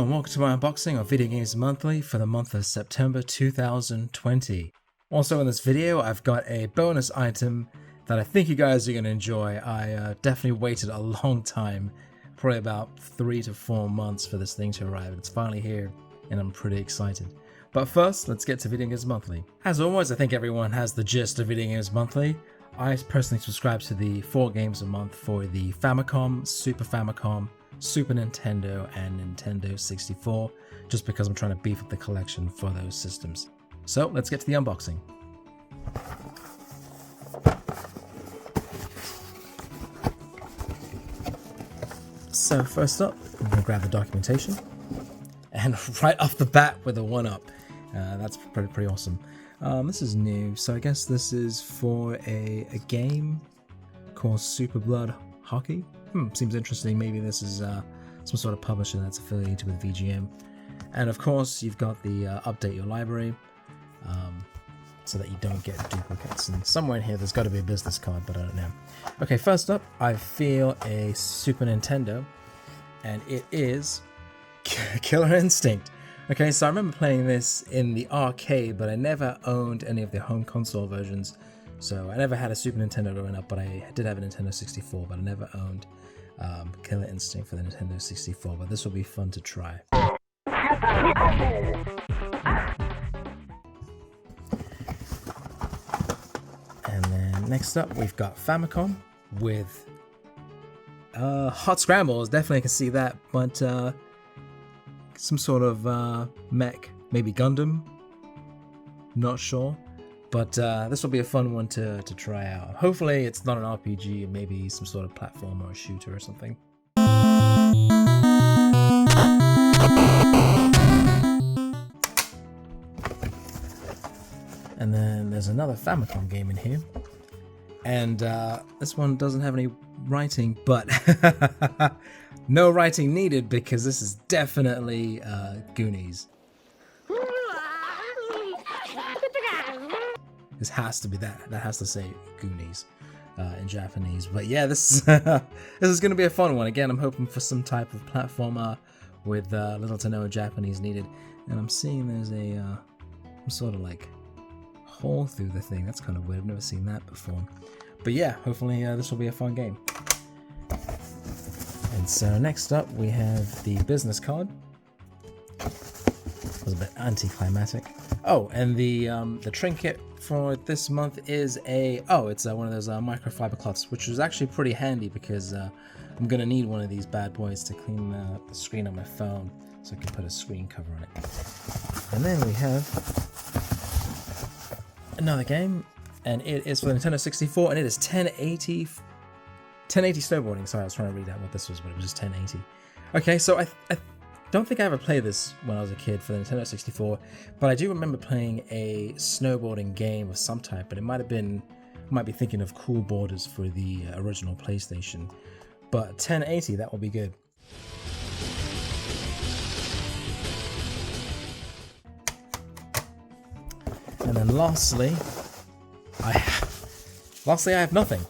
and welcome to my unboxing of Video Games Monthly for the month of September 2020. Also in this video, I've got a bonus item that I think you guys are going to enjoy. I definitely waited a long time, probably about 3 to 4 months for this thing to arrive. It's finally here, and I'm pretty excited. But first, let's get to Video Games Monthly. As always, I think everyone has the gist of Video Games Monthly. I personally subscribe to the 4 games a month for the Famicom, Super Famicom, Super Nintendo, and Nintendo 64, just because I'm trying to beef up the collection for those systems. So let's get to the unboxing. So first up, I'm going to grab the documentation, and right off the bat with a 1-up. That's pretty awesome. This is new, so I guess this is for a game called Super Blood Hockey. Seems interesting. Maybe this is some sort of publisher that's affiliated with VGM. And of course, you've got the update your library so that you don't get duplicates. And somewhere in here, there's got to be a business card, but I don't know. Okay, first up, I feel a Super Nintendo, and it is Killer Instinct. Okay, so I remember playing this in the arcade, but I never owned any of the home console versions. So I never had a Super Nintendo growing up, but I did have a Nintendo 64, but I never owned Killer Instinct for the Nintendo 64, but this will be fun to try. And then next up, we've got Famicom with Hot Scrambles. Definitely can see that, but some sort of mech, maybe Gundam, not sure. But this will be a fun one to try out. Hopefully it's not an RPG, maybe some sort of platform or a shooter or something. And then there's another Famicom game in here. And this one doesn't have any writing, but no writing needed because this is definitely Goonies. This has to be that. That has to say Goonies in Japanese. But yeah, this this is going to be a fun one. Again, I'm hoping for some type of platformer with little to no Japanese needed. And I'm seeing there's a some sort of like hole through the thing. That's kind of weird. I've never seen that before. But yeah, hopefully this will be a fun game. And so next up we have the business card. It was a bit anticlimactic. Oh, and the trinket for this month is it's one of those microfiber cloths, which is actually pretty handy because I'm gonna need one of these bad boys to clean the screen on my phone, so I can put a screen cover on it. And then we have another game, and it is for the Nintendo 64, and it is 1080 snowboarding. Sorry, I was trying to read out what this was, but it was just 1080. Okay, so I don't think I ever played this when I was a kid for the Nintendo 64, but I do remember playing a snowboarding game of some type, but it might be thinking of Cool Borders for the original PlayStation. But 1080, that will be good. And then lastly, I have nothing.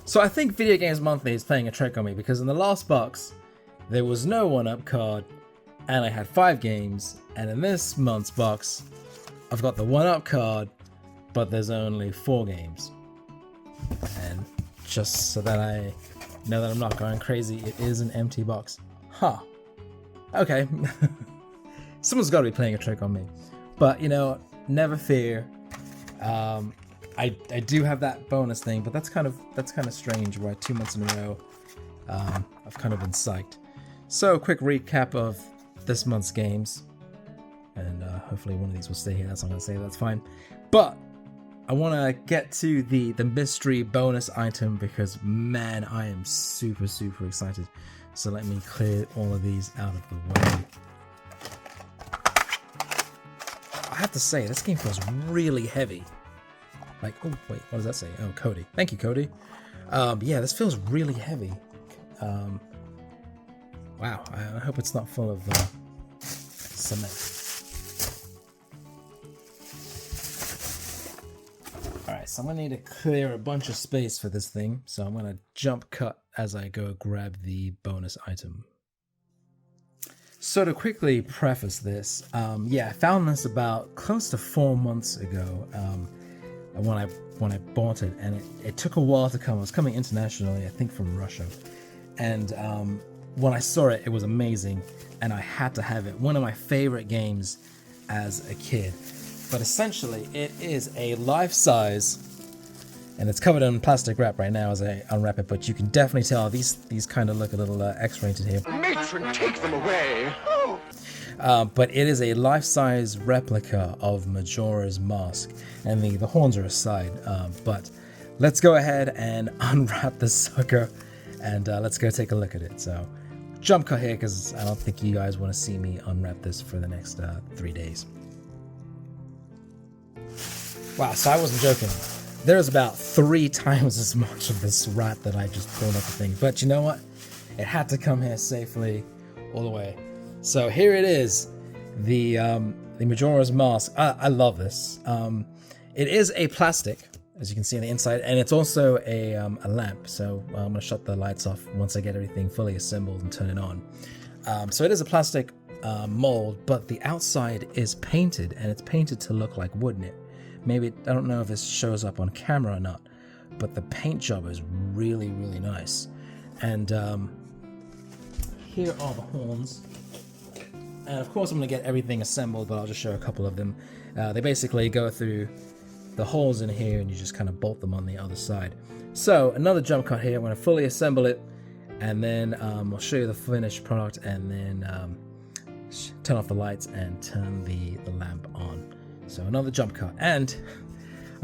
So I think Video Games Monthly is playing a trick on me, because in the last box there was no 1-up card and I had 5 games, and in this month's box I've got the 1-up card but there's only 4 games. And just so that I know that I'm not going crazy, it is an empty box. Huh. Okay. Someone's got to be playing a trick on me. But you know, never fear. I do have that bonus thing, but that's kind of strange, right? 2 months in a row, I've kind of been psyched. So, quick recap of this month's games, and hopefully one of these will stay here. That's all I'm gonna say. That's fine. But I want to get to the mystery bonus item because man, I am super excited. So let me clear all of these out of the way. I have to say, this game feels really heavy. Like, oh wait, what does that say? Oh, Cody. Thank you, Cody. Yeah, this feels really heavy. Wow, I hope it's not full of cement. Alright, so I'm gonna need to clear a bunch of space for this thing. So I'm gonna jump cut as I go grab the bonus item. So to quickly preface this, yeah, I found this about close to 4 months ago when I bought it, and it took a while to come. It was coming internationally, I think from Russia, and when I saw it, it was amazing, and I had to have it. One of my favorite games as a kid. But essentially, it is a life-size, and it's covered in plastic wrap right now as I unwrap it, but you can definitely tell these kind of look a little X-rated here. Matron, take them away! But it is a life-size replica of Majora's Mask, and the horns are aside. But let's go ahead and unwrap this sucker, and let's go take a look at it. So, jump cut here, because I don't think you guys want to see me unwrap this for the next 3 days. Wow, so I wasn't joking. There's about 3 times as much of this wrap that I just pulled up the thing. But you know what? It had to come here safely all the way. So here it is, the Majora's Mask. I love this. It is a plastic, as you can see on the inside, and it's also a lamp. So I'm going to shut the lights off once I get everything fully assembled and turn it on. So it is a plastic mold, but the outside is painted, and it's painted to look like wood in it. Maybe, I don't know if this shows up on camera or not, but the paint job is really, really nice. And here are the horns. And of course I'm going to get everything assembled, but I'll just show a couple of them. They basically go through the holes in here, and you just kind of bolt them on the other side. So another jump cut here. I'm going to fully assemble it, and then I'll show you the finished product, and then turn off the lights and turn the lamp on. So another jump cut, and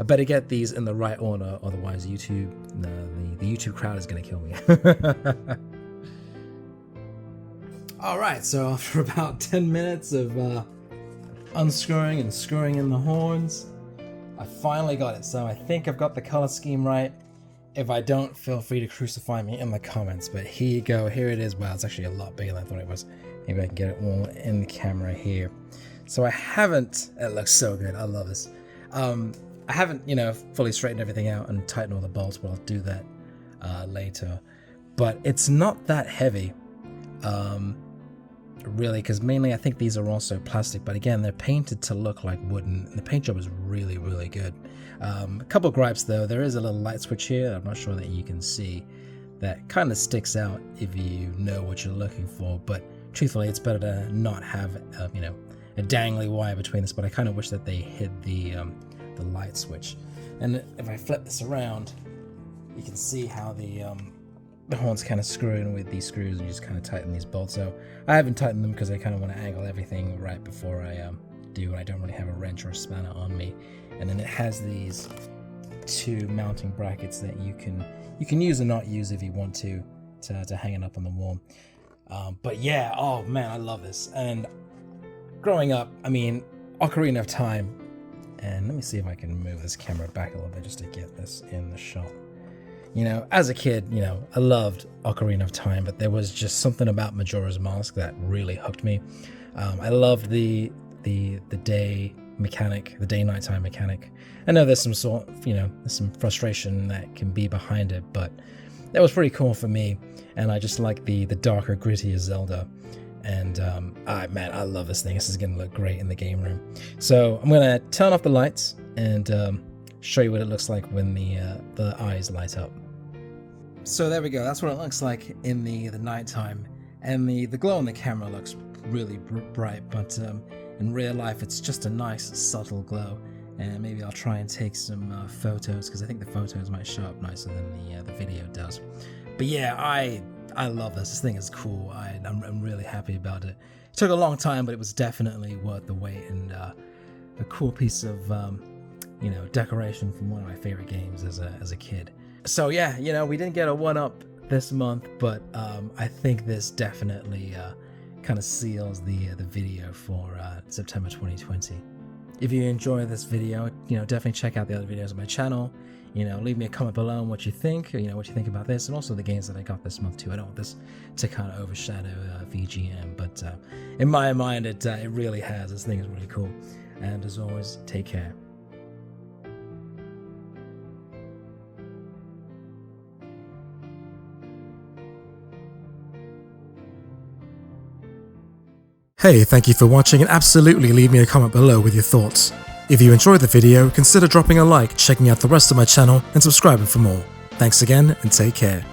I better get these in the right order, otherwise YouTube, the YouTube crowd is going to kill me. Alright, so after about 10 minutes of unscrewing and screwing in the horns, I finally got it. So I think I've got the color scheme right. If I don't, feel free to crucify me in the comments, but here you go, here it is. Wow, it's actually a lot bigger than I thought it was. Maybe I can get it all in the camera here. So I haven't, it looks so good, I love this. I haven't, fully straightened everything out and tightened all the bolts, but I'll do that later. But it's not that heavy, really, because mainly I think these are also plastic, but again, they're painted to look like wooden, and the paint job is really, really good. A couple gripes though, there is a little light switch here, I'm not sure that you can see, that kind of sticks out if you know what you're looking for, but truthfully, it's better to not have, a dangly wire between this, but I kind of wish that they hid the light switch. And if I flip this around, you can see how the horns kind of screw in with these screws, and you just kind of tighten these bolts. So I haven't tightened them because I kind of want to angle everything right before I do, and I don't really have a wrench or a spanner on me. And then it has these 2 mounting brackets that you can use or not use if you want to hang it up on the wall. But yeah, oh man, I love this. And growing up, I mean, Ocarina of Time, and let me see if I can move this camera back a little bit just to get this in the shot. As a kid, I loved Ocarina of Time, but there was just something about Majora's Mask that really hooked me. I loved the day mechanic, the day-nighttime mechanic. I know there's some sort of, there's some frustration that can be behind it, but that was pretty cool for me, and I just like the darker, grittier Zelda. And man, I love this thing. This is gonna look great in the game room. So I'm gonna turn off the lights and show you what it looks like when the eyes light up. So there we go. That's what it looks like in the nighttime, and the glow on the camera looks really bright, but in real life it's just a nice subtle glow. And maybe I'll try and take some photos, because I think the photos might show up nicer than the video does. But yeah, I love this. This thing is cool. I'm really happy about it. It took a long time, but it was definitely worth the wait, and a cool piece of decoration from one of my favorite games as a kid. So yeah, we didn't get a 1-up this month, but I think this definitely kind of seals the video for September 2020. If you enjoy this video, definitely check out the other videos on my channel. Leave me a comment below on what you think, what you think about this, and also the games that I got this month too. I don't want this to kind of overshadow VGM, but in my mind, it really has. This thing is really cool. And as always, take care. Hey, thank you for watching, and absolutely leave me a comment below with your thoughts. If you enjoyed the video, consider dropping a like, checking out the rest of my channel, and subscribing for more. Thanks again, and take care.